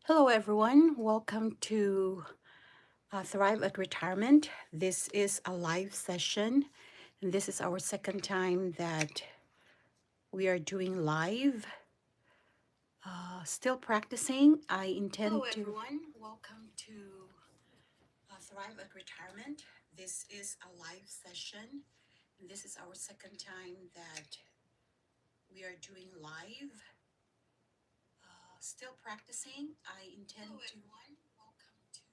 Hello, everyone. Welcome to Thrive at Retirement. This is a live session, and this is our second time that we are doing live. Still practicing. I intend Hello, to. Hello, everyone. Welcome to Thrive at Retirement. This is a live session, and this is our second time that we are doing live. Still practicing. I intend Hello, to. Everyone. Welcome to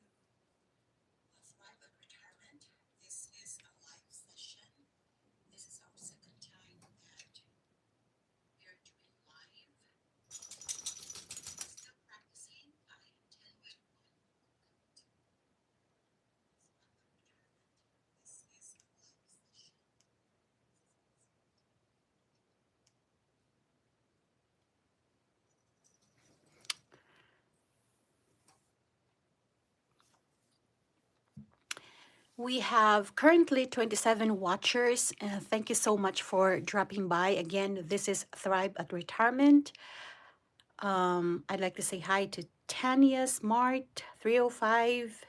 Thrive at Retirement. This is a live session. This is our second time that we are doing live. Still practicing. I intend to. This is a live session. We have currently 27 watchers. Thank you so much for dropping by. Again, this is Thrive at Retirement. I'd like to say hi to Tanya Smart 305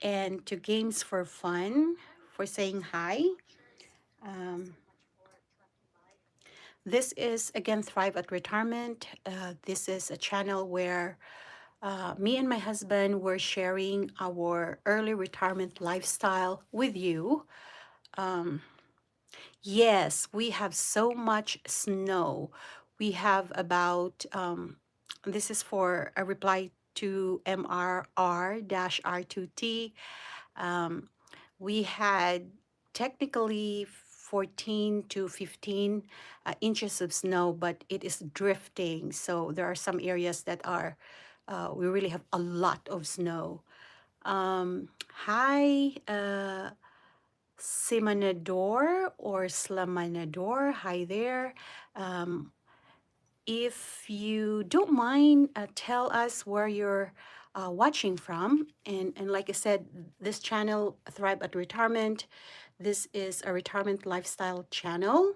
and to Games for Fun for saying hi. Um, this is again Thrive at Retirement. This is a channel where me and my husband were sharing our early retirement lifestyle with you. Um, yes, we have so much snow. We have about, this is for a reply to MRR-R2T. Um, we had technically 14 to 15 inches of snow, but it is drifting. So there are some areas that are, we really have a lot of snow. Hi, Simanador or Slamanador. Hi there. Um, if you don't mind, tell us where you're watching from. And like I said, this channel, Thrive at Retirement, this is a retirement lifestyle channel.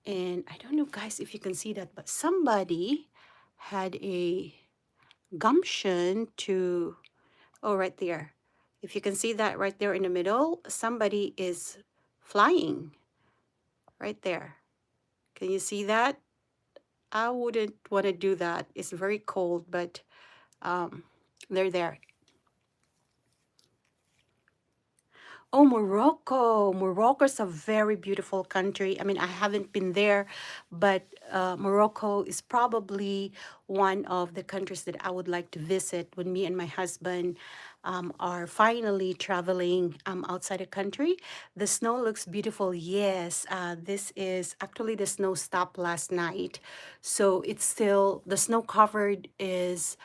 And I don't know, guys, if you can see that, but somebody had a gumption to, oh, right there. If you can see that right there in the middle, somebody is flying right there. Can you see that? I wouldn't want to do that. It's very cold, but um, they're there. Oh, Morocco. Morocco's a very beautiful country. I mean, I haven't been there, but Morocco is probably one of the countries that I would like to visit when me and my husband are finally traveling outside the country. The snow looks beautiful. Yes, this is actually the snow stopped last night. So it's still, the snow covered is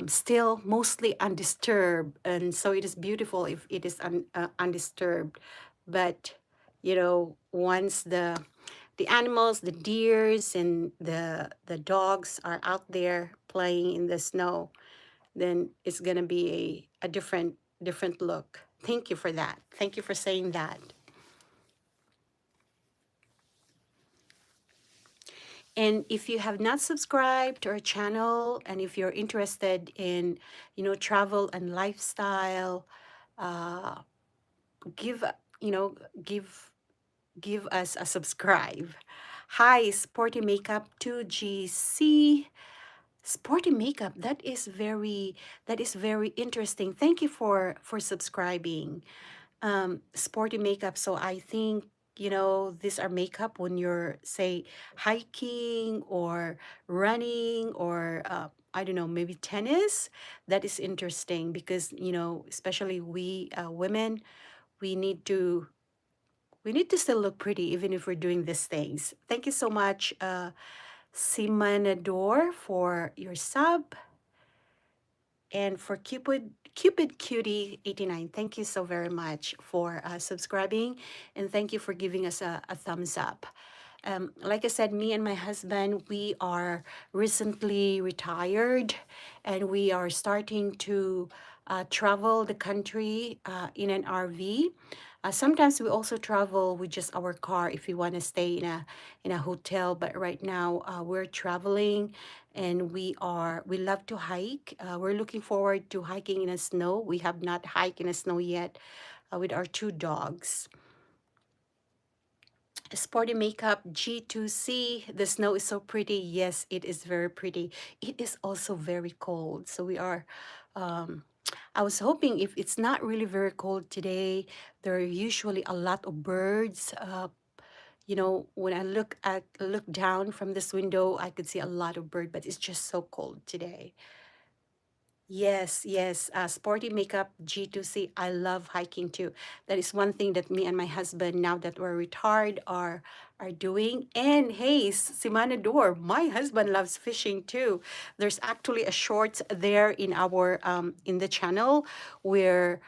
still mostly undisturbed, and so it is beautiful if it is undisturbed. But you know, once the animals, the deers and the dogs are out there playing in the snow, then it's gonna be a different look. Thank you for that. Thank you for saying that. And if you have not subscribed to our channel, and if you're interested in, you know, travel and lifestyle, uh, give, you know, give us a subscribe. Hi, Sporty Makeup 2GC. Sporty Makeup, that is very interesting. Thank you for subscribing. Sporty makeup. So I think, you know, these are makeup when you're, say, hiking or running or, I don't know, maybe tennis. That is interesting because, you know, especially we women, we need to we need to still look pretty even if we're doing these things. Thank you so much, Simanador, for your sub. And for Cupid Cutie 89, thank you so very much for subscribing, and thank you for giving us a thumbs up. Like I said, me and my husband, we are recently retired, and we are starting to travel the country in an RV. Sometimes we also travel with just our car if we want to stay in a hotel. But right now we're traveling, and we love to hike. We're looking forward to hiking in the snow. We have not hiked in the snow yet with our two dogs. Sporty makeup G2C. The snow is so pretty. Yes, it is very pretty. It is also very cold. So we are. I was hoping if it's not really very cold today, there are usually a lot of birds. When I look down from this window, I could see a lot of bird, but it's just so cold today. Yes, yes. Sporty makeup G2C. I love hiking too. That is one thing that me and my husband, now that we're retired, are doing. And hey, Simanador, my husband loves fishing too. There's actually a short there in our in the channel where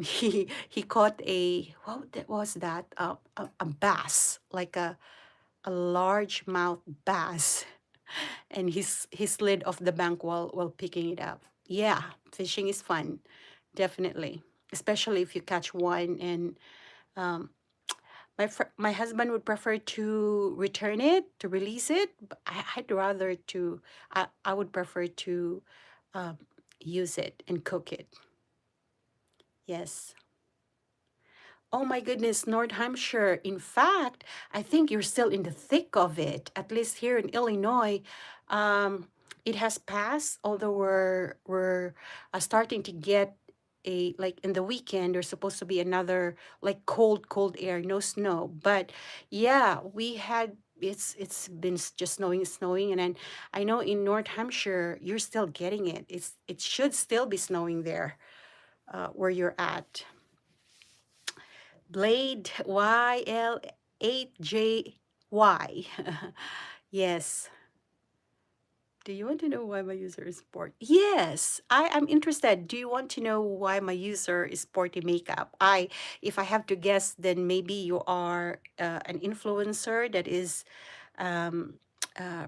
he caught what was that? A bass, like a largemouth bass, and he slid off the bank while picking it up. Yeah, fishing is fun, definitely, especially if you catch one. And um, my husband would prefer to return it, to release it. But I'd rather to I would prefer to um, use it and cook it. Yes. Oh my goodness, North Hampshire. In fact, I think you're still in the thick of it. At least here in Illinois, it has passed. Although we're starting to get a, like, in the weekend. There's supposed to be another, like, cold air, no snow. But yeah, we had. It's been just snowing, and then I know in North Hampshire you're still getting it. It should still be snowing there, where you're at. Blade YL8JY. Yes. Do you want to know why my user is sport? Yes, I am interested. Do you want to know why my user is sporty makeup? If I have to guess, then maybe you are an influencer that is um,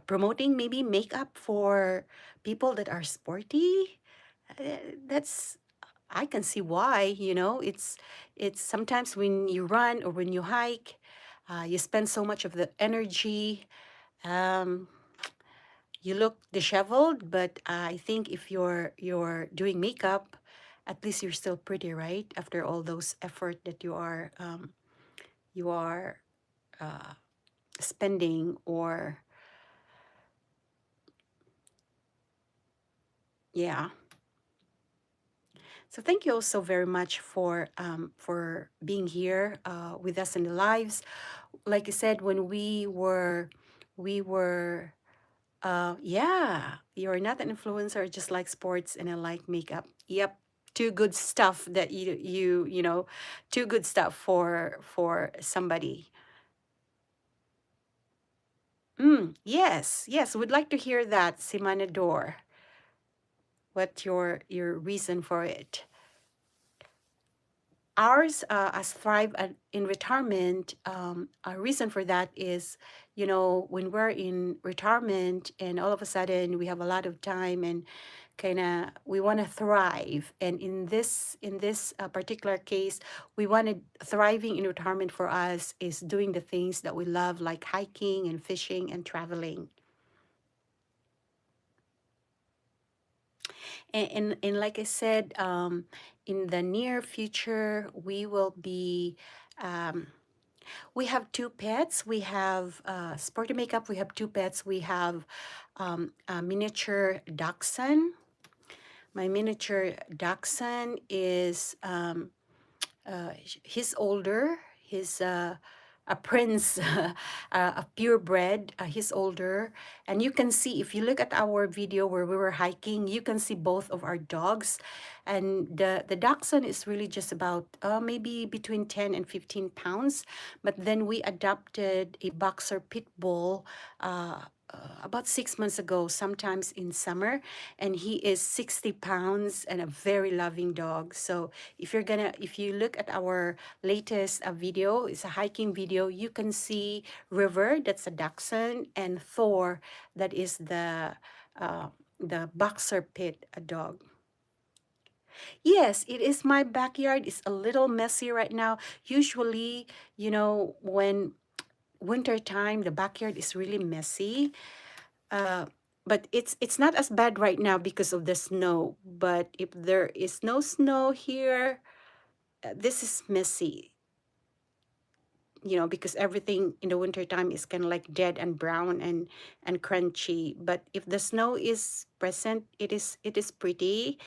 promoting maybe makeup for people that are sporty. That's I can see why. It's sometimes when you run or when you hike, you spend so much of the energy. Um, you look disheveled, but I think if you're doing makeup, at least you're still pretty, right? After all those effort that you are uh, spending, or yeah. So thank you also very much for being here with us in the lives. Like I said, when we were yeah, you're not an influencer, just like sports, and I like makeup. Yep, two good stuff that two good stuff for somebody. Yes, yes, would like to hear that, Simanador. What's your reason for it? Ours, as Thrive in Retirement, a reason for that is, when we're in retirement and all of a sudden we have a lot of time and kind of we want to thrive. And in this particular case, we wanted thriving in retirement for us is doing the things that we love, like hiking and fishing and traveling. And like I said, in the near future, we have two pets. We have Sporty Makeup. We have two pets. We have a miniature dachshund. My miniature dachshund is he's older. He's a prince, a purebred. He's older, and you can see if you look at our video where we were hiking, you can see both of our dogs, and the dachshund is really just about maybe between 10 and 15 pounds, but then we adopted a boxer pit bull. About 6 months ago, sometimes in summer, and he is 60 pounds and a very loving dog. So if you look at our latest video, it's a hiking video, you can see River, that's a dachshund, and Thor, that is the boxer pit, a dog. Yes, it is my backyard. It's a little messy right now. Usually, when winter time, the backyard is really messy. Uh, but it's not as bad right now because of the snow. But if there is no snow here, this is messy. Because everything in the winter time is kind of like dead and brown and crunchy. But if the snow is present, it is pretty.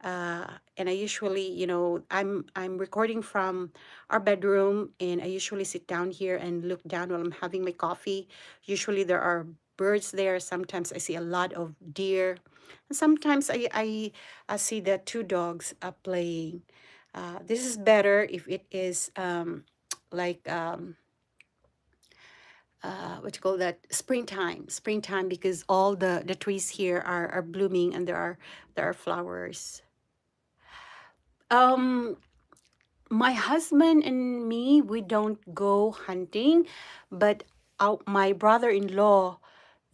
And I usually, I'm recording from our bedroom, and I usually sit down here and look down while I'm having my coffee. Usually there are birds there. Sometimes I see a lot of deer. And sometimes I see the two dogs playing. This is better if it is like what you call that, springtime, because all the trees here are blooming, and there are flowers. um my husband and me, we don't go hunting, but my brother-in-law,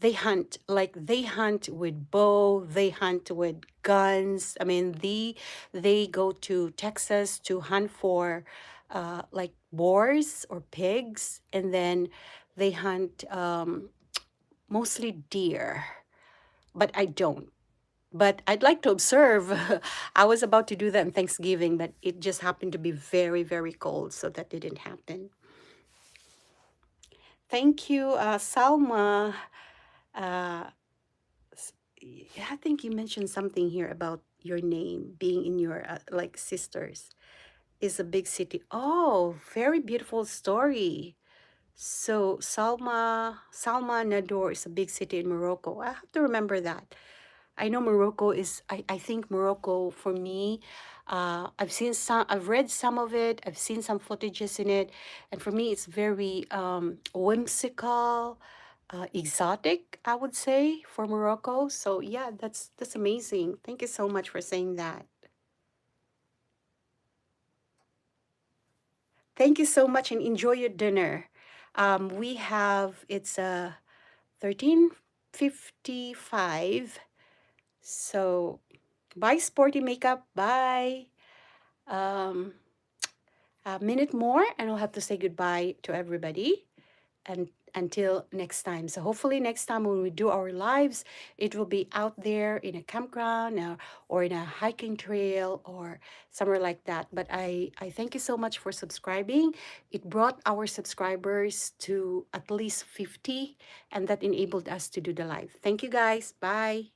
they hunt with bow, they hunt with guns. I mean, they go to Texas to hunt for like boars or pigs, and then they hunt mostly deer, but I don't. But I'd like to observe. I was about to do that on Thanksgiving, but it just happened to be very, very cold, so that didn't happen. Thank you, Salma. Uh, I think you mentioned something here about your name being in your like sisters is a big city. Oh, very beautiful story. So Salma Nador is a big city in Morocco. I have to remember that. I know Morocco is, I think Morocco for me, I've read some of it, I've seen some footages in it, and for me it's very whimsical, exotic, I would say, for Morocco. So yeah, that's amazing. Thank you so much for saying that. Thank you so much and enjoy your dinner. We have, it's 13:55. So bye, sporty makeup. Bye. Um, a minute more, and I'll have to say goodbye to everybody. And until next time. So hopefully next time when we do our lives, it will be out there in a campground, or in a hiking trail, or somewhere like that. But I thank you so much for subscribing. It brought our subscribers to at least 50, and that enabled us to do the live. Thank you guys. Bye.